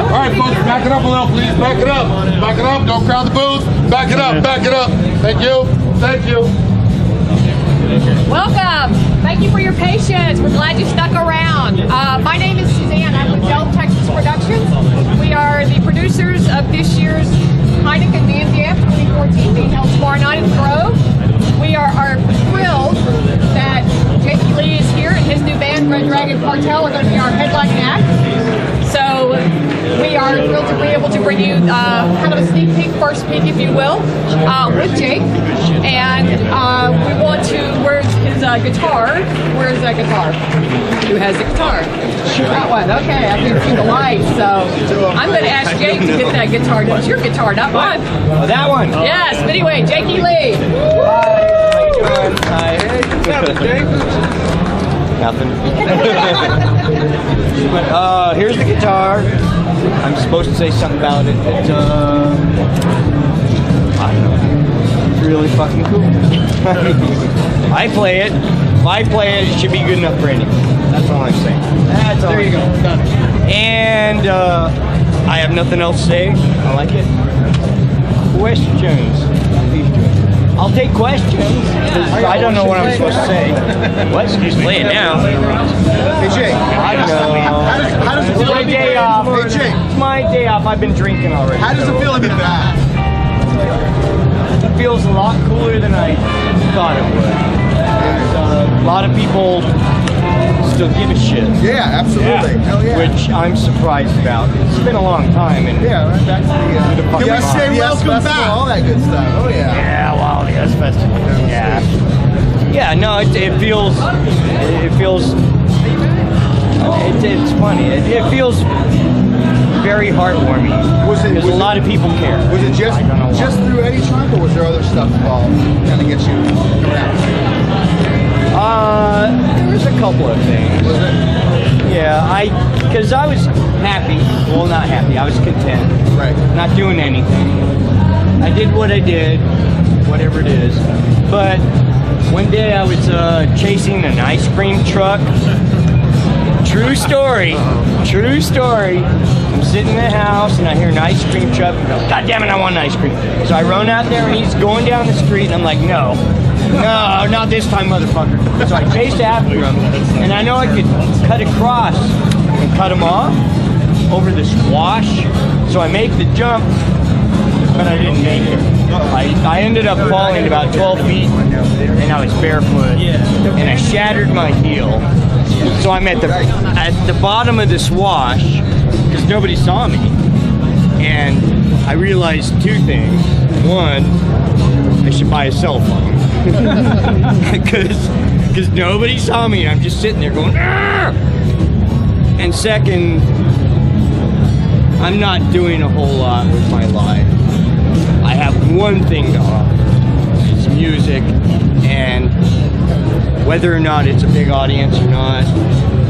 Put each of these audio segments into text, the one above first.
All right, folks, back it up a little, please. Back it up. Back it up. Don't crowd the booth. Back it up. Back it up. Thank you. Thank you. Welcome. Thank you for your patience. We're glad you stuck around. My name is Suzanne. I'm with Delta Texas Productions. We are the producers of this year's Heineken Van Dam 2014 being held tomorrow night in the Grove. We are thrilled that Jake Lee is here and his new band, Red Dragon Cartel, are going to be our headlining act. So we are thrilled to be able to bring you kind of a sneak peek, first peek, if you will, with Jake. And we want to, where's his guitar? Where's that guitar? Who has the guitar? That one. Okay, I can see the light. So I'm going to ask Jake to get that guitar. It's your guitar, not mine. Oh, that one? Yes, but anyway, Jakey Lee. Hi, how you doing? Hi. Nothing. But here's the guitar. I'm supposed to say something about it. It's I don't know. It's really fucking cool. I play it. If I play it, it should be good enough for anyone. That's all I'm saying. That's all. There you go. Done. And I have nothing else to say. I like it. Questions. I'll take questions. I don't know what I'm supposed to say. What? Excuse me. Play it now. Hey, Jake. I know. How does it feel My to be day off. Hey, Jake. It's my day off. I've been drinking already. How does it feel to be back? It feels a lot cooler than I thought it would. A lot of people still give a shit. Yeah, absolutely. Hell yeah. Which I'm surprised about. It's been a long time. And Yeah, right back to the Can we say welcome back? All that good stuff. Oh, yeah. Yeah, well, the US Festival. Yeah. Yeah, no, it feels, it's funny. It feels very heartwarming. Because a lot of people care. Was it just through Eddie Trump, or was there other stuff involved kind of get you around? There was a couple of things. Was it? Yeah, because I was happy. Well, not happy. I was content. Right. Not doing anything. I did what I did, whatever it is. But one day I was chasing an ice cream truck. True story. True story. I'm sitting in the house and I hear an ice cream truck and go, God damn it, I want an ice cream. So I run out there and he's going down the street and I'm like, no, not this time, motherfucker. So I chase after him and I know I could cut across and cut him off over this wash. So I make the jump, but I didn't make it. I ended up falling about 12 feet and I was barefoot and I shattered my heel. So I'm at the bottom of this wash because nobody saw me, and I realized two things. One, I should buy a cell phone because nobody saw me and I'm just sitting there going, Arr! And second, I'm not doing a whole lot with my life. I have one thing to offer. It's music, and whether or not it's a big audience or not,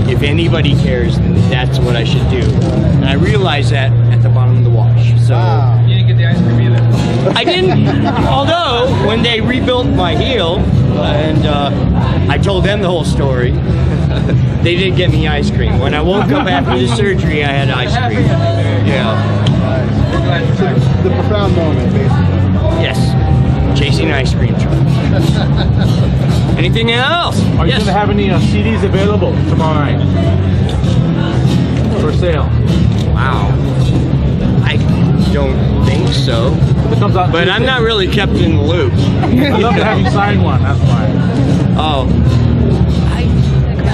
if anybody cares, then that's what I should do. And I realized that at the bottom of the wash. So You didn't get the ice cream either. I didn't. Although when they rebuilt my heel, and I told them the whole story, they did get me ice cream. When I woke up after the surgery, I had ice cream. Yeah. The profound moment, basically. Yes. Chasing ice cream trucks. Anything else? Are you Yes. going to have any CDs available tomorrow night for sale? Wow. I don't think so. It comes out But I'm not really kept in the loop. I'd love to have you sign one. That's why. Oh.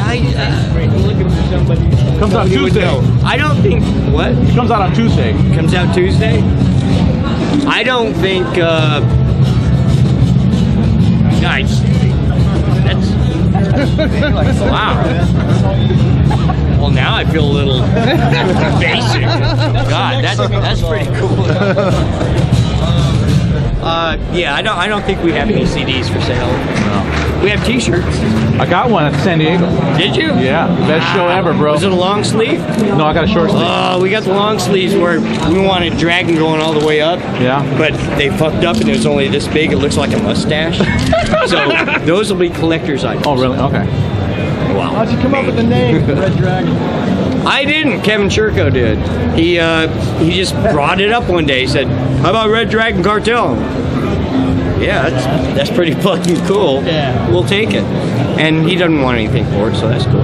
I'm looking for somebody. Comes out somebody would Tuesday. know. I don't think. What? It comes out on Tuesday. Comes out Tuesday? I don't think. Nice. That's. Wow. Well, now I feel a little basic. God, that's pretty cool. Yeah, I don't think we have any CDs for sale. No. We have T-shirts. I got one at San Diego. Did you? Yeah, best show ever, bro. Was it a long sleeve? No, I got a short sleeve. Oh, we got the long sleeves where we wanted Dragon going all the way up. Yeah. But they fucked up and it was only this big. It looks like a mustache. So those will be collector's items. Oh, really? Okay. Wow. How'd you come up with the name, Red Dragon? I didn't. Kevin Churko did. He just brought it up one day. He said, "How about Red Dragon Cartel?" Yeah, that's pretty fucking cool. Yeah. We'll take it. And he doesn't want anything for it, so that's cool.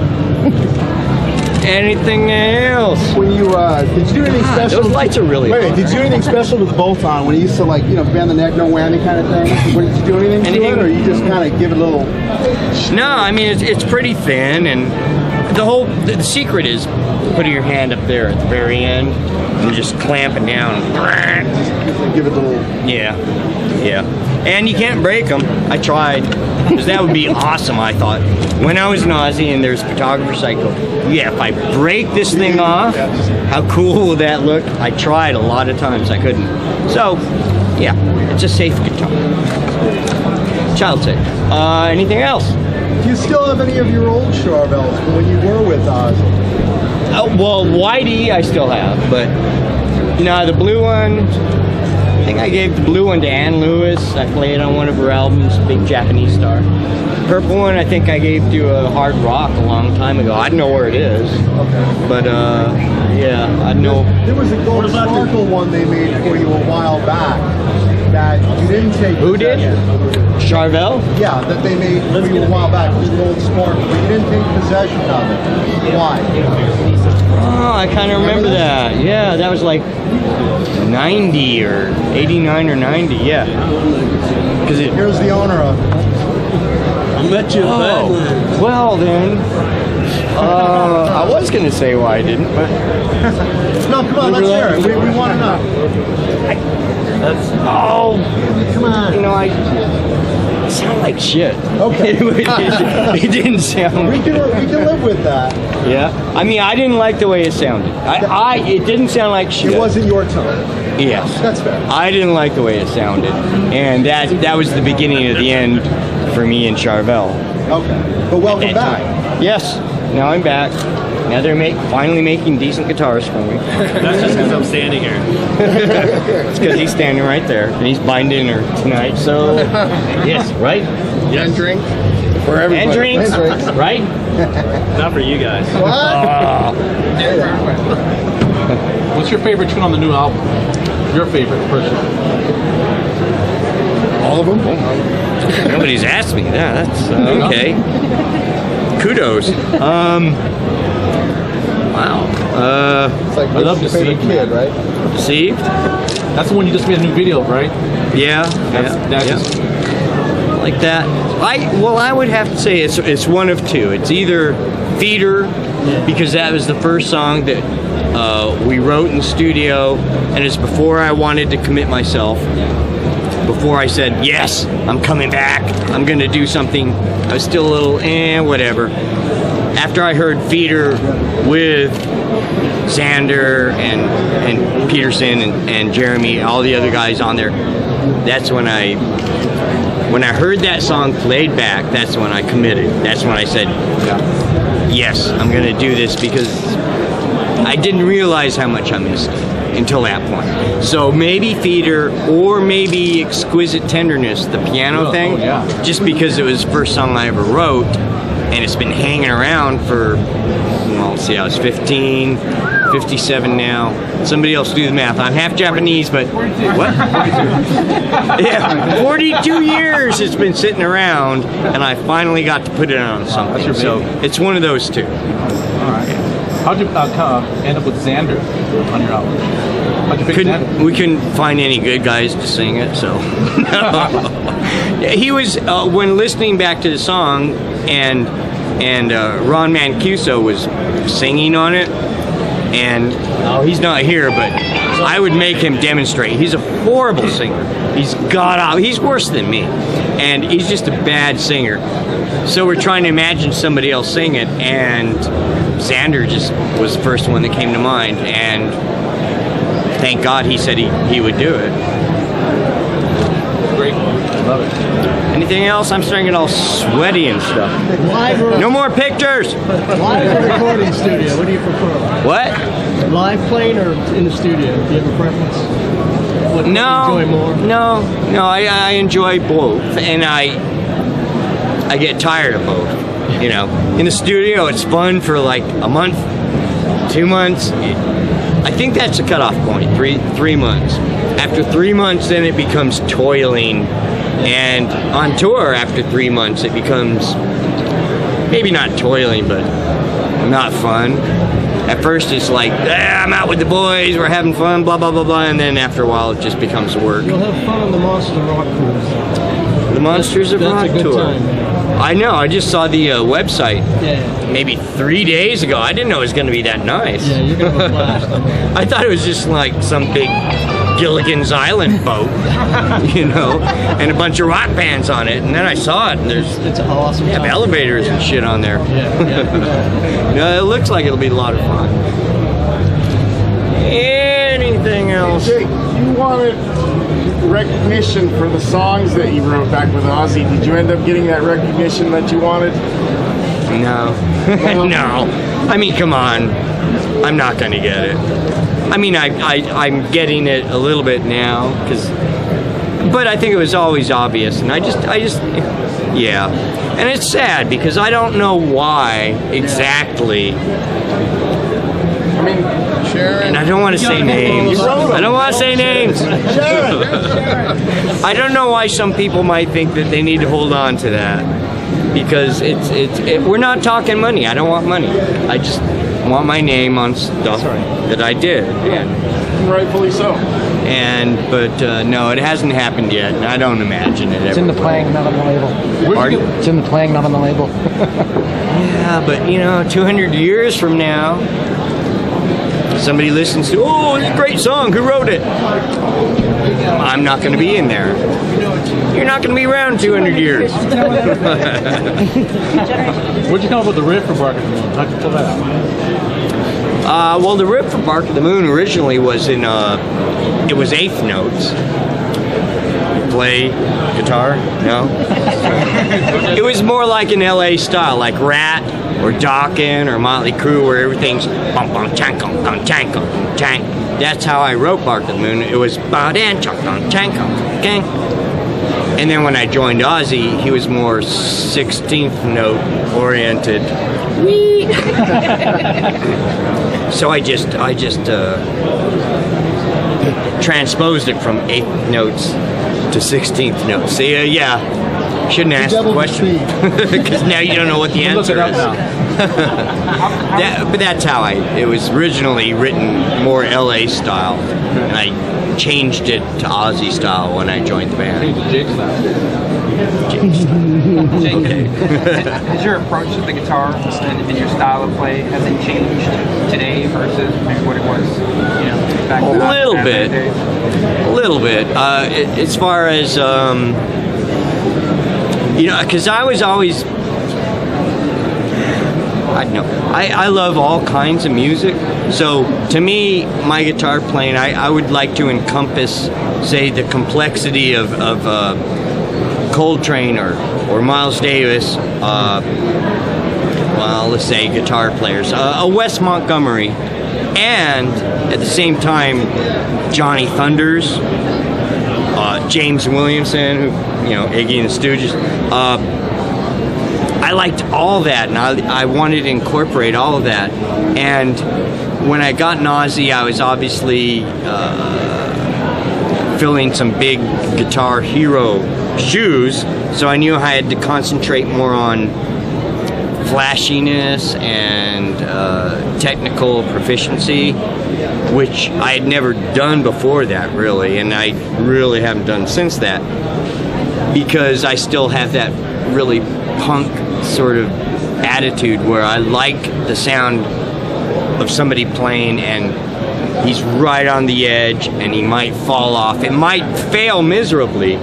Anything else? When you did you do anything special? Those lights are really Wait, hard. did you do anything special to the bolt-on when you used to, like, you know, bend the neck, no whammy kind of thing? Did you do anything to it, or you just kind of give it a little? No, I mean it's pretty thin, and the secret is putting your hand up there at the very end and just clamping down. Give it a little. Yeah. And you can't break them. I tried, because that would be awesome, I thought. When I was in Ozzie and there's a photographer cycle, yeah, if I break this thing off, how cool will that look? I tried a lot of times, I couldn't. So, yeah, it's a safe guitar. Child safe. Anything else? Do you still have any of your old Charvels from when you were with Ozzie? Well, Whitey I still have, but, you know, the blue one, I think I gave the blue one to Ann Lewis. I played on one of her albums, big Japanese star. Purple one I think I gave to Hard Rock a long time ago. I don't know where it is. Okay. But yeah, I know. There was a gold sparkle one they made for you a while back that you didn't take. Who did? Charvel? Yeah, that they made for you a while back. It was gold sparkle, but you didn't take possession of it. Why? Oh, I kind of remember that. Yeah, that was like 90 or 89 or 90. Yeah. Because it. Here's the owner of it. I met you at Badlands. Well then, I was gonna say why I didn't, but No, come on, let's hear it. We want to know. Come on. you know, I sound like shit. Okay. it didn't sound. We can live with that. Yeah. I mean, I didn't like the way it sounded. It didn't sound like shit. It wasn't your tone. Yes. That's fair. I didn't like the way it sounded, and that was the beginning of the end for me and Charvel. Okay. But welcome At that back. time. Yes. Now I'm back. Now they're finally making decent guitars for me. That's just because I'm standing here. It's because he's standing right there, and he's buying dinner tonight. So, yes, right? Yes. And drink for everybody. And drinks, And drinks. right? Not for you guys. What's your favorite tune on the new album? Your favorite, personally? All of them? Nobody's asked me. Yeah, that's okay. Kudos. Wow. It's like, I love your to see favorite kid, right? Deceived? That's the one you just made a new video of, right? Yeah. That's yeah. just- Like that. I would have to say it's one of two. It's either Feeder, because that was the first song that we wrote in the studio, and it's before I wanted to commit myself. Before I said, yes, I'm coming back, I'm gonna do something. I was still a little, whatever. After I heard Feeder with Xander and Peterson and Jeremy, all the other guys on there, that's when I heard that song played back, that's when I committed. That's when I said, yes, I'm gonna do this, because I didn't realize how much I missed it until that point. So maybe Feeder, or maybe Exquisite Tenderness, the piano thing, just because it was the first song I ever wrote, and it's been hanging around for, well, let's see, I was 15, 57 now. Somebody else do the math. I'm half Japanese, but what? Yeah, 42 years it's been sitting around, and I finally got to put it on something. So it's one of those two. All right. How'd you end up with Xander on your album? How'd you pick Xander? We couldn't find any good guys to sing it, so. He was, when listening back to the song, and Ron Mancuso was singing on it, and he's not here, but I would make him demonstrate. He's a horrible singer. He's worse than me, and he's just a bad singer. So we're trying to imagine somebody else sing it, and Xander just was the first one that came to mind, and thank God he said he would do it. Great. Love it. Anything else? I'm starting to get all sweaty and stuff. Live or No more pictures! live or recording studio? What do you prefer? What? Live playing or in the studio? Do you have a preference? What do you enjoy more? No. I enjoy both, and I get tired of both. You know, in the studio it's fun for like a month, 2 months, I think that's the cutoff point. Three months. After 3 months, then it becomes toiling, and on tour after 3 months, it becomes maybe not toiling, but not fun. At first, it's like, I'm out with the boys, we're having fun, blah blah blah blah, and then after a while, it just becomes work. You'll have fun on the Monster Rock Cruise. The Monsters of Rock That's a good tour. time, man. I know. I just saw the website Yeah. maybe 3 days ago. I didn't know it was going to be that nice. Yeah, you're gonna have a blast on that. I thought it was just like some big Gilligan's Island boat, you know, and a bunch of rock bands on it. And then I saw it, and It's an awesome. they have time. elevators and shit on there. Yeah. No, it looks like it'll be a lot of fun. Anything else? Jake, you wanted recognition for the songs that you wrote back with Ozzy. Did you end up getting that recognition that you wanted? No. No. I mean, come on. I'm not going to get it. I mean, I'm getting it a little bit now, but I think it was always obvious, and I just, yeah. And it's sad because I don't know why exactly. I mean, Sharon. And I don't want to say names. I don't want to say names. I don't know why some people might think that they need to hold on to that, because we're not talking money. I don't want money. I just want my name on stuff that I did. Yeah. Rightfully so. But no, it hasn't happened yet, and I don't imagine it. It's in the playing, not on the label. Pardon? It's in the playing, not on the label. Yeah, but 200 years from now, somebody listens to, oh, it's a great song, who wrote it? I'm not going to be in there. You're not going to be around 200 years. Where'd you come up with the riff for Bark of the Moon? How'd you pull that out? Well, the riff for Bark of the Moon originally was it was eighth notes. Play guitar? No? It was more like an LA style, like Rat or Dokken or Motley Crue, where everything's bum bum chank bum chank chank. That's how I wrote Bark of the Moon. It was ba dan chunk chank okay. And then when I joined Ozzy, he was more 16th note oriented. Wee. So I just transposed it from 8th notes to 16th notes. See, yeah, shouldn't ask the question because now you don't know what the answer is. But that's how it was originally written, more LA style, and I changed it to Ozzy style when I joined the band. Okay. Has your approach to the guitar and your style of play, has it changed today versus maybe what it was, back then? A little bit. As far as because I was always, I don't know. I love all kinds of music. So to me, my guitar playing, I would like to encompass, say, the complexity of Coltrane or Miles Davis. Well, let's say guitar players, a Wes Montgomery, and at the same time, Johnny Thunders, James Williamson, who, Iggy and the Stooges. I liked all that, and I wanted to incorporate all of that. And when I got Ozzy, I was obviously filling some big guitar hero shoes, so I knew I had to concentrate more on flashiness and technical proficiency, which I had never done before that, really, and I really haven't done since that, because I still have that really punk sort of attitude where I like the sound of somebody playing and he's right on the edge and he might fall off. It might fail miserably,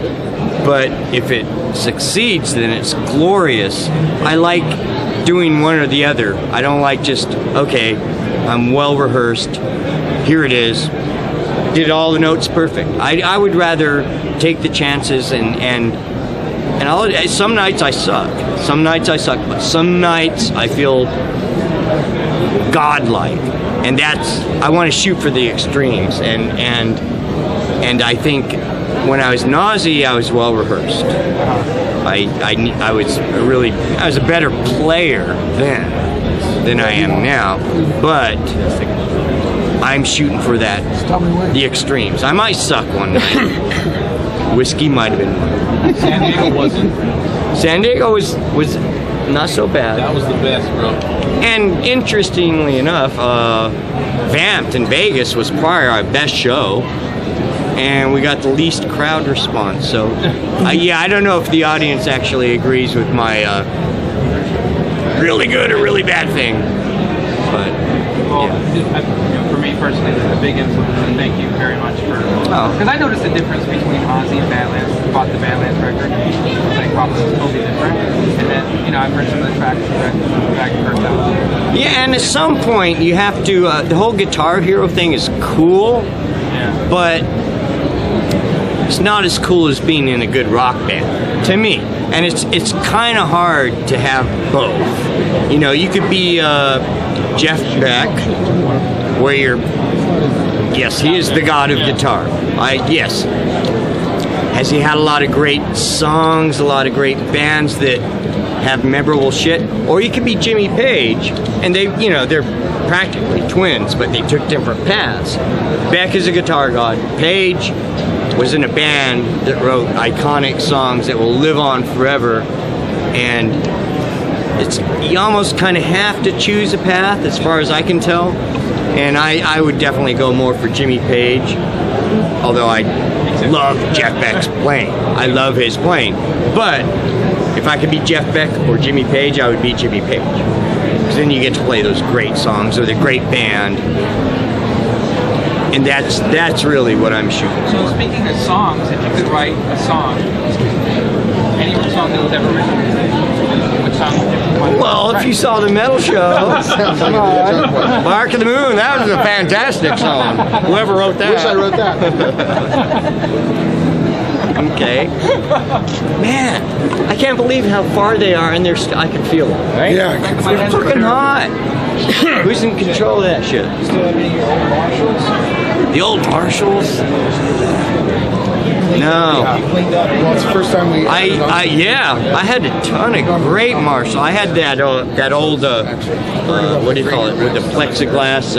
but if it succeeds, then it's glorious. I like doing one or the other. I don't like just, okay, I'm well rehearsed, here it is, did all the notes perfect. I would rather take the chances and some nights I suck, but some nights I feel godlike, and I want to shoot for the extremes, and I think when I was Ozzy, I was well rehearsed. I was a better player then. than I am now, but I'm shooting for the extremes. I might suck one night. Whiskey might have been one. San Diego wasn't. San Diego was not so bad. That was the best, bro. And interestingly enough, Vamped in Vegas was probably our best show, and we got the least crowd response. So, yeah, I don't know if the audience actually agrees with my really good or really bad thing, but Well, yeah. for me personally, it's a big influence, and thank you very much for. Because I noticed the difference between Ozzie and Badlands. Bought the Badlands record, like probably was totally different. And then, I've heard some of the tracks from Red Dragon Cartel. Yeah, and at some point you have to. The whole Guitar Hero thing is cool, but it's not as cool as being in a good rock band to me. And it's kind of hard to have both. You could be Jeff Beck, where you're. Yes, he is the god of guitar. Yes. Has he had a lot of great songs, a lot of great bands that have memorable shit? Or you could be Jimmy Page, and they're practically twins, but they took different paths. Beck is a guitar god. Page was in a band that wrote iconic songs that will live on forever, and you almost kind of have to choose a path, as far as I can tell. And I would definitely go more for Jimmy Page, although I love Jeff Beck's playing. I love his playing. But if I could be Jeff Beck or Jimmy Page, I would be Jimmy Page. Because then you get to play those great songs with a great band. And that's really what I'm shooting for. So speaking of songs, if you could write a song, any song that was ever written, what song would you want to Well, if write? you saw the metal show, come on, Bark of the Moon, that was a fantastic song. Whoever wrote that. Wish I wrote that. Okay. Man, I can't believe how far they are, and I can feel them, right? Yeah. They're fucking hot. Who's in control of that shit? The old Marshalls? No. Well, it's the first time we. I had a ton of great Marshall. I had that old what do you call it, with the plexiglass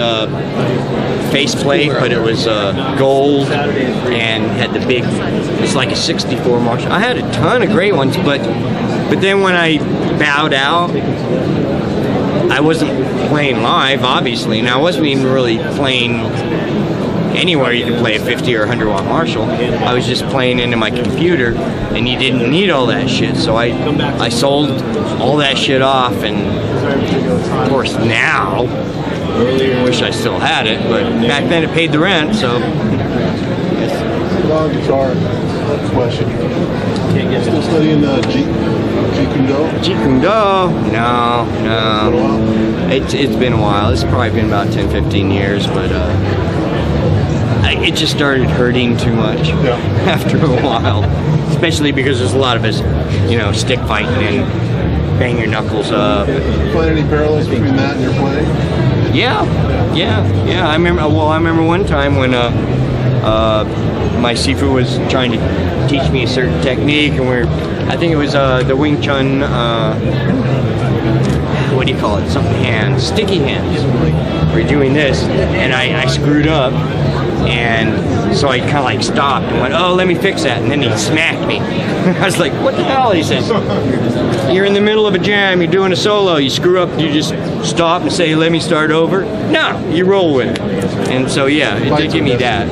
faceplate, but it was gold and had the big. It's like a '64 Marshall. I had a ton of great ones, but then when I bowed out, I wasn't playing live, obviously, and I wasn't even really playing anywhere you can play a 50 or 100 watt Marshall. I was just playing into my computer, and you didn't need all that shit. So I sold all that shit off, and of course now, I wish I still had it, but back then it paid the rent. So. On guitar question. Still studying Jeet Kune Do? Jeet Kune Do? No. It's been a while. It's probably been about 10-15 years, but it just started hurting too much after a while. Especially because there's a lot of us, stick fighting and bang your knuckles up. Find any parallels between that and your playing? Yeah. I remember one time when my Sifu was trying to teach me a certain technique, and I think it was the Wing Chun, what do you call it? Something hands, sticky hands. We're doing this, and I screwed up, and so I kind of like stopped and went, oh, let me fix that, and then he smacked me. I was like, what the hell? He says, you're in the middle of a jam, you're doing a solo, you screw up, you just stop and say, let me start over? No, you roll with it. And so yeah, it did give me that.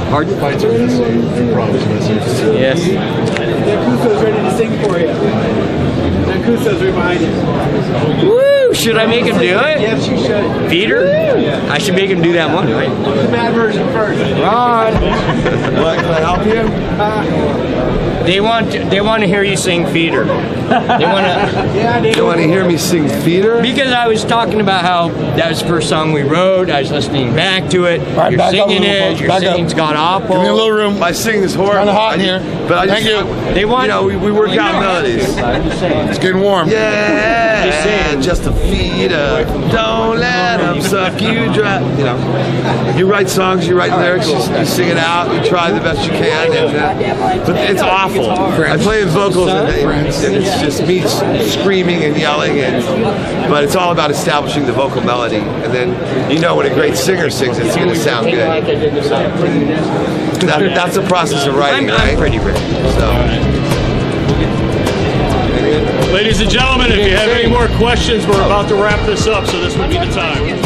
Hard Fights are messy, improv's messy. Yes. Kuso's ready to sing for you. Kuso's right behind you. Woo! Should I make him do it? Yes, you should. Feeder? I should make him do that one, right? Do the mad version first. Ron! What, can I help you? They want to hear you sing Feeder. They want to. You want to hear me sing Feeder? Because I was talking about how that was the first song we wrote. I was listening back to it. right, You're back up a singing little, it. folks. Your Back up. singing's got awful. Give me a little room. My singing is horrible. Kinda hot in here. But I Thank just, you. They want. we work out melodies. I'm just saying. It's getting warm. Yeah, Just saying. just a feet up. Don't let them suck you dry. You know, you write songs, you write lyrics, you sing it out, you try the best you can, but it's awful. I play in vocals, and it's just me screaming and yelling, but it's all about establishing the vocal melody, and then you know when a great singer sings, it's going to sound good. That's the process of writing, right? I'm pretty ready. Ladies and gentlemen, if you have any more questions, we're about to wrap this up, so this would be the time.